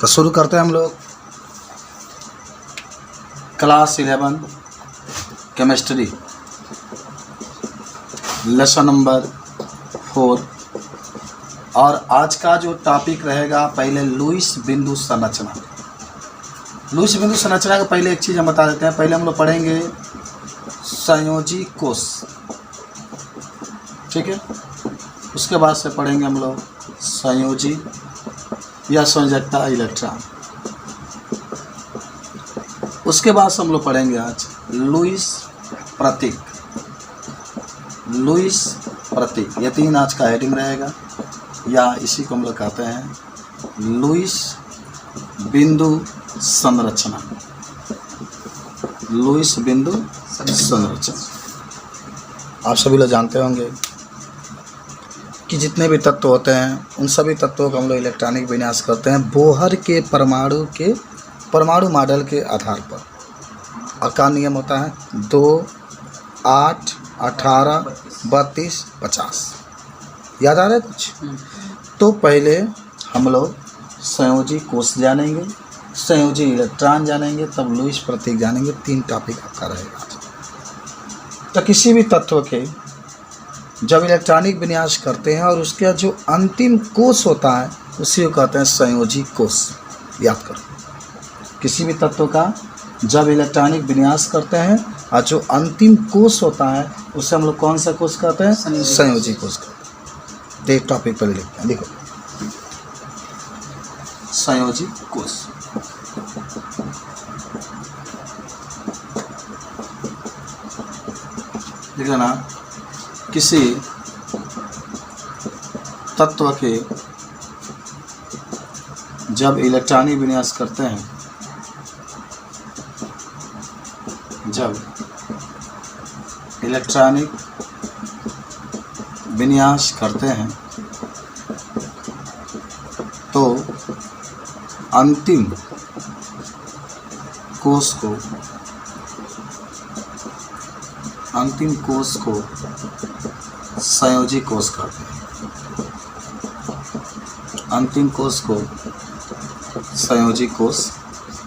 तो शुरू करते हैं हम लोग क्लास 11 केमिस्ट्री लेसन नंबर 4। और आज का जो टॉपिक रहेगा, पहले लुईस बिंदु संरचना। लुईस बिंदु संरचना का पहले एक चीज़ हम बता देते हैं। पहले हम लोग पढ़ेंगे संयोजी कोष, ठीक है। उसके बाद से पढ़ेंगे हम लोग संयोजी या संयोजकता इलेक्ट्रॉन। उसके बाद से हम लोग पढ़ेंगे आज लुईस प्रतीक। लुईस प्रतीक, ये 3 आज का हेडिंग रहेगा, या इसी को हम लोग कहते हैं लुईस बिंदु संरचना। लुईस बिंदु संरचना। आप सभी लोग जानते होंगे कि जितने भी तत्व होते हैं उन सभी तत्वों का हम लोग इलेक्ट्रॉनिक विन्यास करते हैं बोहर के परमाणु मॉडल के आधार पर। और का नियम होता है 2, 8, 18, 32, 50। याद आ रहा है कुछ? तो पहले हम लोग संयोजी कोष जानेंगे, संयोजी इलेक्ट्रॉन जानेंगे, तब लुईस प्रतीक जानेंगे। 3 टॉपिक आपका रहेगा। तो किसी भी तत्व के जब इलेक्ट्रॉनिक विन्यास करते हैं और उसका जो अंतिम कोष होता है उसी को कहते हैं संयोजी कोष। याद करो, किसी भी तत्व का जब इलेक्ट्रॉनिक विन्यास करते हैं और जो अंतिम कोष होता है उसे हम लोग कौन सा कोष कहते हैं? संयोजी कोष कहते हैं। तो एक टॉपिक पर लिखते हैं, देखो संयोजी कोष। देखो ना, किसी तत्व के जब इलेक्ट्रॉनिक विन्यास करते हैं, जब इलेक्ट्रॉनिक विन्यास करते हैं तो अंतिम कोष को संयोजी कोष कहते हैं। अंतिम कोष को संयोजी कोष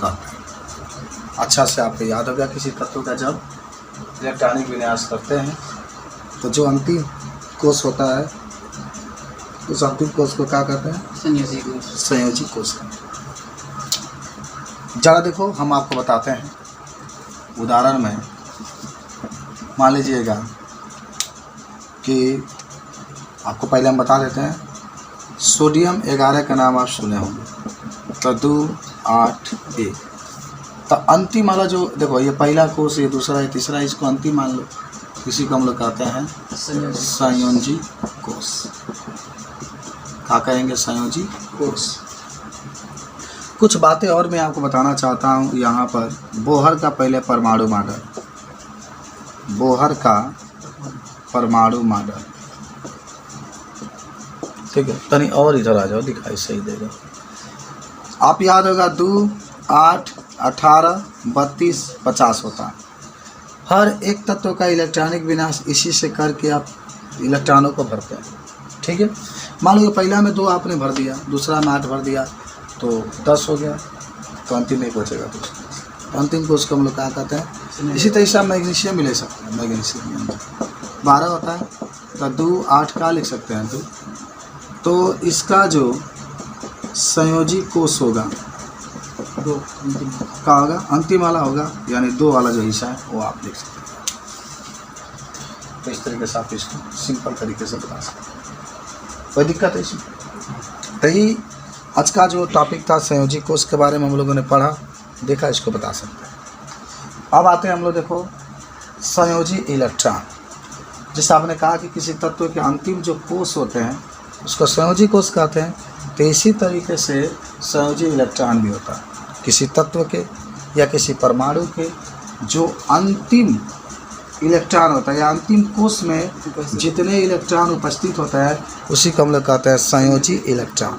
कहते हैं। अच्छा से आपको याद होगा, किसी तत्व का जब इलेक्ट्रॉनिक विन्यास करते हैं तो जो अंतिम कोष होता है उस अंतिम कोष को क्या कहते हैं? संयोजी कोष। जरा देखो, हम आपको बताते हैं उदाहरण में। मान लीजिएगा कि आपको पहले हम बता देते हैं, सोडियम 11 का नाम आप सुने होंगे, तो 2, 8, 1। तो अंतिम वाला जो देखो, ये पहला कोष, ये दूसरा, ये तीसरा, इसको अंतिम मान लो, इसी को हम लोग कहते हैं संयोजी कोष। क्या कहेंगे? संयोजी कोष। कुछ बातें और मैं आपको बताना चाहता हूँ यहाँ पर। बोहर का पहले परमाणु मॉडल, बोहर का परमाणु मॉडल, ठीक है। तनी और इधर आ जाओ, दिखाई सही देगा। आप याद होगा 2, 8, 18, 32, 50 होता है। हर एक तत्व का इलेक्ट्रॉनिक विन्यास इसी से करके आप इलेक्ट्रॉनों को भरते हैं, ठीक है। मान लो पहला में 2 आपने भर दिया, दूसरा में 8 भर दिया, तो 10 हो गया, तो अंतिम नहीं बचेगा। तो अंतिम को उसको हम लोग क्या कहते हैं? इसी तरह से आप मैग्नीशियम भी ले सकते हैं। मैग्नीशियम 12 होता है, तो 2, 8 का लिख सकते हैं 2। तो इसका जो संयोजी कोष होगा, 2 का होगा, अंतिम वाला होगा, यानी 2 वाला जो हिस्सा है वो आप लिख सकते हैं। तो इस तरीके से आप इसको सिंपल तरीके से बता सकते हैं, कोई दिक्कत है इसमें? तो ही आज का जो टॉपिक था संयोजी कोष के बारे में हम लोगों ने पढ़ा, देखा, इसको बता सकते हैं। अब आते हैं हम लोग, देखो संयोजी इलेक्ट्रॉन। जैसे आपने कहा कि किसी तत्व के अंतिम जो कोष होते हैं उसको संयोजी कोष कहते हैं, तो इसी तरीके से संयोजी इलेक्ट्रॉन भी होता है। किसी तत्व के या किसी परमाणु के जो अंतिम इलेक्ट्रॉन होता है या अंतिम कोष में जितने इलेक्ट्रॉन उपस्थित होता है उसी को हम लोग कहते हैं संयोजी इलेक्ट्रॉन।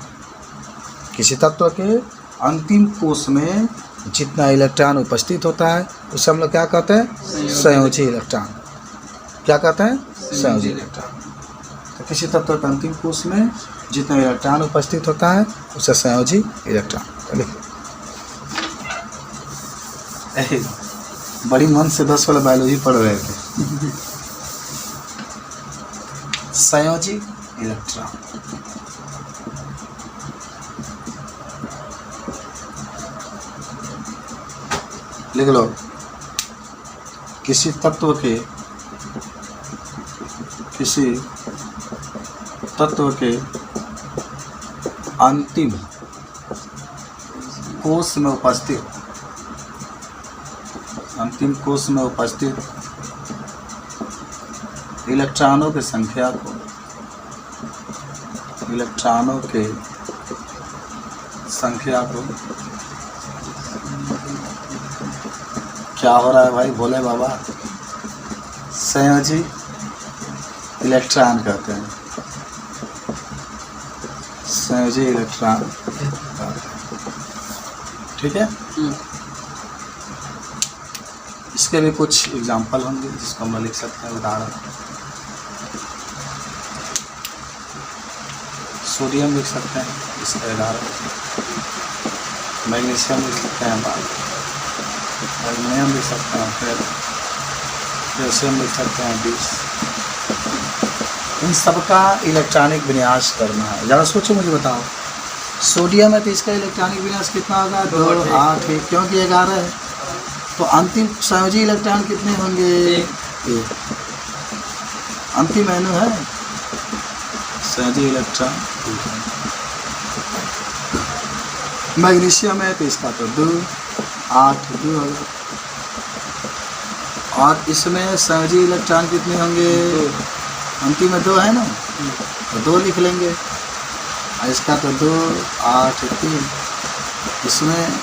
किसी तत्व के अंतिम कोष में जितना इलेक्ट्रॉन उपस्थित होता है उसे हम लोग क्या कहते हैं? संयोजी इलेक्ट्रॉन। क्या कहते हैं? संयोजी इलेक्ट्रॉन। तो किसी तत्व के अंतिम कोश में जितना इलेक्ट्रॉन उपस्थित होता है उसे संयोजी इलेक्ट्रॉन लिखो। बड़ी मन से 10 वाला बायोलॉजी पढ़ रहे थे। संयोजी इलेक्ट्रॉन लिख लो। किसी तत्व के अंतिम कोश में उपस्थित इलेक्ट्रॉनों की संख्या को क्या हो रहा है भाई भोले बाबा? संयोजी इलेक्ट्रॉन कहते हैं। संयोजी इलेक्ट्रॉन ठीक है। इसके भी कुछ एग्जाम्पल होंगे जिसको हम लिख सकते हैं। उदाहरण सोडियम लिख सकते हैं, इसका उदाहरण मैग्नीशियम लिख सकते हैं, एल्युमिनियम लिख सकते हैं, फिर कैल्शियम लिख सकते हैं 20। इन सबका इलेक्ट्रॉनिक विन्यास करना है। ज़रा सोचो, मुझे बताओ। सोडियम है तो इसका इलेक्ट्रॉनिक विन्यास कितना होगा? 2 8 क्योंकि 11 है। तो अंतिम संयोजी इलेक्ट्रॉन कितने होंगे? 1। अंतिम एनु है संयोजी इलेक्ट्रॉन। मैग्नीशियम है तो इसका तो 2 8 2 होगा। और इसमें संयोजी इलेक्ट्रॉन कितने होंगे? अंतिम में 2 है ना, तो 2 लिख लेंगे। और इसका तो 2 8 3। इसमें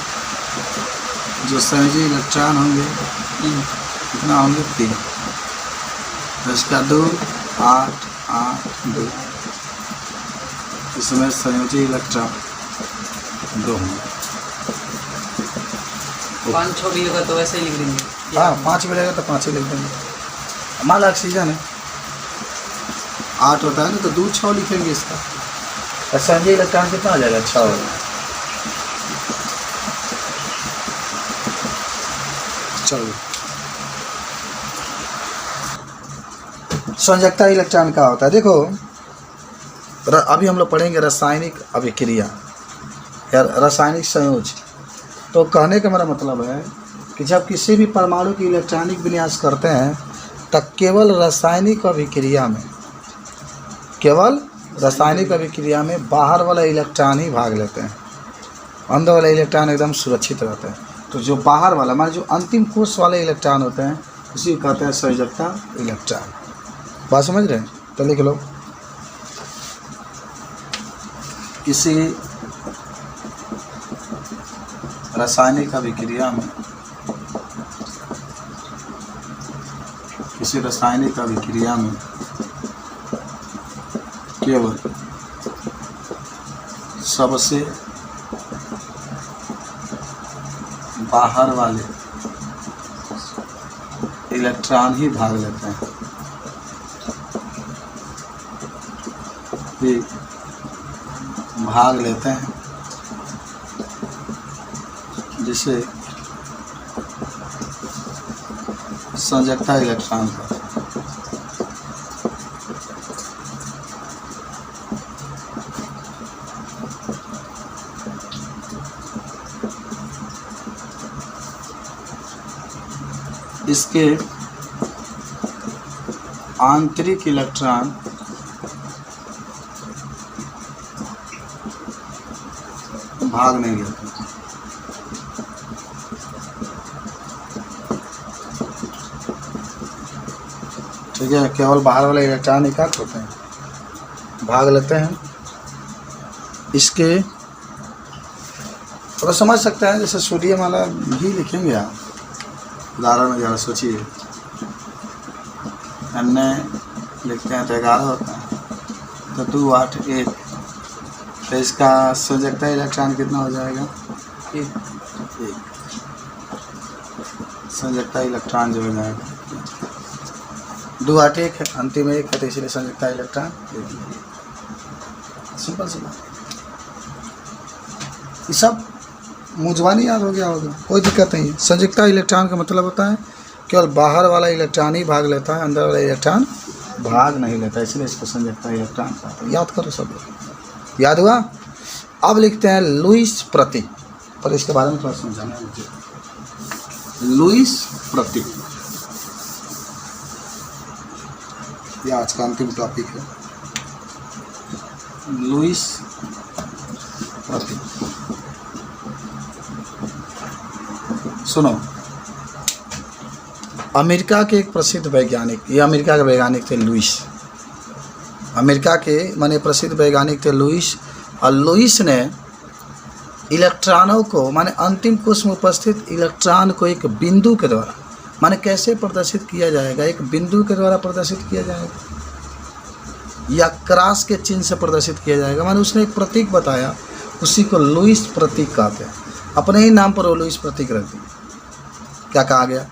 जो संयोजी इलेक्ट्रॉन होंगे कितना होंगे? 3। तो इसका 2 8 8 2। इसमें संयोजी इलेक्ट्रॉन 2 होंगे। 5 6 भी होगा तो वैसे ही लिख देंगे। हाँ 5 मिलेगा तो 5 ही लिख देंगे। मान लो ऑक्सीजन है 8 होता है ना, तो 2 6 लिखेंगे इसका। और संयोजी इलेक्ट्रॉन कितना हो जाएगा? 6 होगा। चलो संयोजकता इलेक्ट्रॉन का होता है। देखो अभी हम लोग पढ़ेंगे रासायनिक अभिक्रिया या रासायनिक संयोज। तो कहने का मेरा मतलब है कि जब किसी भी परमाणु की इलेक्ट्रॉनिक विन्यास करते हैं तब केवल रासायनिक अभिक्रिया में बाहर वाला इलेक्ट्रॉन ही भाग लेते हैं। अंदर वाला इलेक्ट्रॉन एकदम सुरक्षित रहते हैं। तो जो बाहर वाला माने जो अंतिम कोश वाले इलेक्ट्रॉन होते हैं उसी को कहते हैं संयोजकता इलेक्ट्रॉन। बात समझ रहे हैं? तो लिख लो। किसी रासायनिक अभिक्रिया में केवल सबसे बाहर वाले इलेक्ट्रॉन ही भाग लेते हैं। जिसे संयोजकता इलेक्ट्रॉन का इसके आंतरिक इलेक्ट्रॉन भाग नहीं लेते। ठीक है, केवल बाहर वाले इलेक्ट्रॉन ही क्या होते हैं? भाग लेते हैं। इसके थोड़ा समझ सकते हैं, जैसे सोडियम वाला भी लिखेंगे आप। उदाहरण में ज़रा सोचिए, अन्य लिखते हैं तो 11 होता है, तो 2 8 1। तो इसका संयोजकता इलेक्ट्रॉन कितना हो जाएगा? 1। संयोजकता इलेक्ट्रॉन जो हो जाएगा 2 8 1 है, अंतिम में 1 है, तो इसलिए संयुक्ता इलेक्ट्रॉन दे दिया। सिंपल सी बात। ये सब मुझवानी याद हो गया होगा, कोई दिक्कत नहीं है। संयुक्ता इलेक्ट्रॉन का मतलब होता है केवल बाहर वाला इलेक्ट्रॉन ही भाग लेता है, अंदर वाला इलेक्ट्रॉन भाग नहीं लेता, इसलिए इसको संयुक्ता इलेक्ट्रॉन कहते हैं। याद करो सब लोग। याद हुआ? अब लिखते हैं लुईस प्रतीक, पर इसके बारे में थोड़ा समझाना है मुझे। लुईस प्रतीक ये आज का अंतिम टॉपिक है। लुईस प्रतीक सुनो। अमेरिका के एक प्रसिद्ध वैज्ञानिक, ये अमेरिका के वैज्ञानिक थे लुईस। अमेरिका के माने प्रसिद्ध वैज्ञानिक थे लुईस, और लुईस ने इलेक्ट्रॉनों को माने अंतिम कोश में उपस्थित इलेक्ट्रॉन को एक बिंदु के द्वारा माने कैसे प्रदर्शित किया जाएगा, एक बिंदु के द्वारा प्रदर्शित किया जाएगा या क्रॉस के चिन्ह से प्रदर्शित किया जाएगा, माने उसने एक प्रतीक बताया, उसी को लुईस प्रतीक कहते हैं। अपने ही नाम पर वो लुईस प्रतीक रख दिया। क्या कहा गया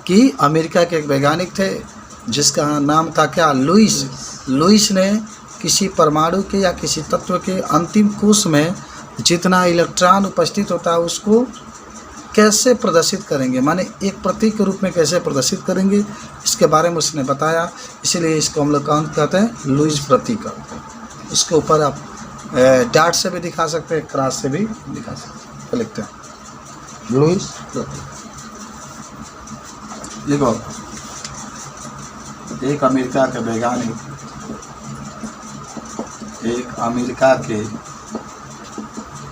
कि अमेरिका के एक वैज्ञानिक थे जिसका नाम था क्या, लुईस। लुईस ने किसी परमाणु के या किसी तत्व के अंतिम कोश में जितना इलेक्ट्रॉन उपस्थित होता है उसको कैसे प्रदर्शित करेंगे, माने एक प्रतीक के रूप में कैसे प्रदर्शित करेंगे, इसके बारे में उसने बताया। इसीलिए इसको हम लोग कौन कहते हैं, लुईस प्रतीक कहते हैं। इसके ऊपर आप डॉट से भी दिखा सकते हैं, क्रॉस से भी दिखा सकते हैं। तो लिखते हैं लुईस प्रतीक। देखो, एक अमेरिका के वैज्ञानिक, एक अमेरिका के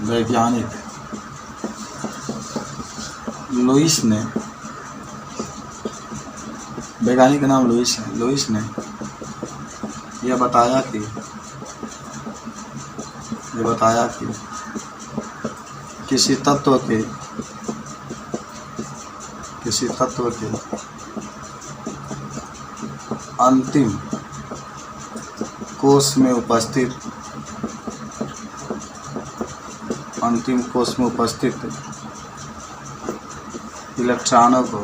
वैज्ञानिक लुईस ने, वैज्ञानिक का नाम लुईस है। लुईस ने यह बताया कि किसी तत्व के अंतिम कोश में उपस्थित इलेक्ट्रॉनों को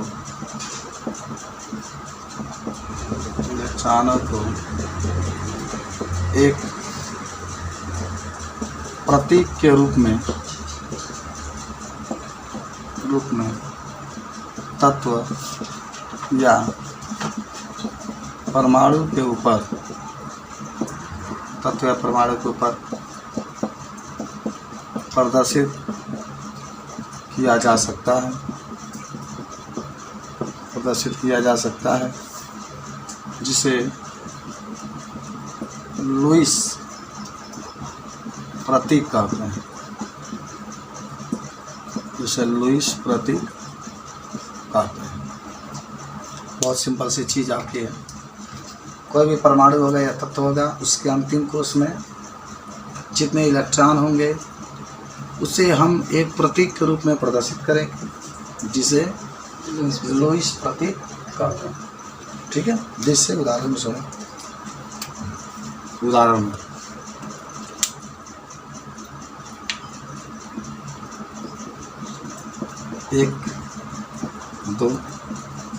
एक प्रतीक के रूप में तत्व या परमाणु के ऊपर प्रदर्शित किया जा सकता है, जिसे लुईस प्रतीक कहते हैं। बहुत सिंपल सी चीज़ आपकी है। कोई भी परमाणु होगा या तत्व होगा, उसके अंतिम कोश में जितने इलेक्ट्रॉन होंगे उसे हम एक प्रतीक के रूप में प्रदर्शित करेंगे, जिसे लुईस प्रतीक कहते हैं। ठीक है, जिससे उदाहरण में सुनो। उदाहरण में 1 2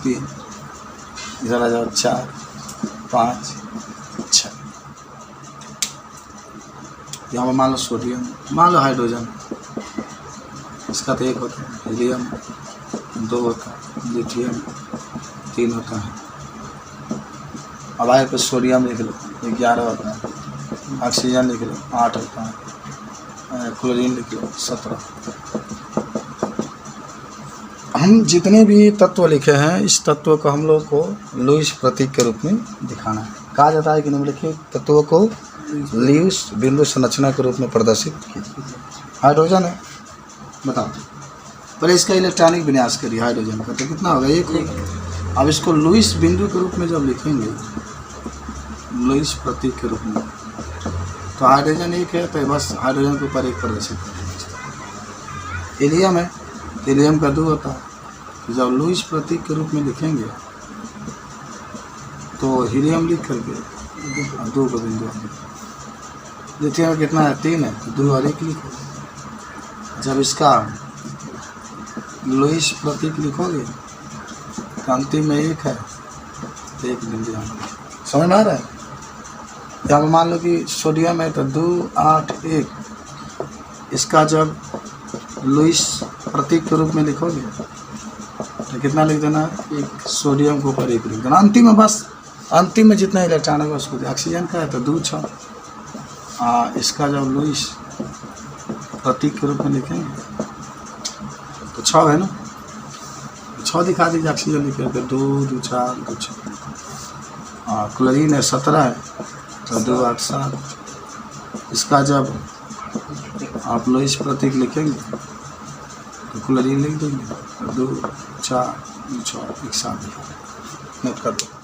3 इधर आ जाओ, 4 5 6। यहाँ पर मान लो सोडियम, मान लो हाइड्रोजन, इसका तो 1 होता है, हीलियम 2 होता है, लिथियम 3 होता है। अब आगे पे सोडियम लिख लो, 11 होता है। ऑक्सीजन लिख लो, 8 होता है। क्लोरीन लिख लो, 17। हम जितने भी तत्व लिखे हैं, इस तत्व को हम लोग को लुईस प्रतीक के रूप में दिखाना है। कहा जाता है कि निम्नलिखित तत्वों को लुईस बिंदु संरचना के रूप में प्रदर्शित किया। हाइड्रोजन है, बताओ पहले इसका इलेक्ट्रॉनिक विन्यास करिए। हाइड्रोजन का तो कितना होगा, 1 होगा। अब इसको लुईस बिंदु के रूप में जब लिखेंगे, लुईस प्रतीक के रूप में, तो हाइड्रोजन 1 है, तो बस हाइड्रोजन के ऊपर 1 प्रदर्शित करेंगे। हीलियम है, हीलियम का 2 होता है। तो जब लुईस प्रतीक के रूप में लिखेंगे तो हीलियम लिख करके 2 का बिंदु। लिथियम कितना है, 3 है, तो 2 और 1 लिखो। जब इसका लुईस प्रतीक लिखोगे तो अंतिम में 1 है, एक बिंदु यहाँ पर। समझ में आ रहा है? यहाँ पर मान लो कि सोडियम है तो 2 8 1, इसका जब लुईस प्रतीक के रूप में लिखोगे तो कितना लिख देना है? एक सोडियम के ऊपर 1 लिख देना। अंतिम में बस, अंतिम में जितना इलेक्ट्रॉन होगा उसको, ऑक्सीजन का है तो 2 6, इसका जब लुईस प्रतीक के रूप में लिखेंगे तो 6 है ना, 6 दिखा दीजिए। ऑक्सीजन लिखे तो 2 2 4 2 6। क्लोरीन है 17 है तो 2 8 7, इसका जब आप लुईस प्रतीक लिखेंगे तो क्लोरीन लिख देंगे तो 2 4 2 6 1 7 नोट कर दो।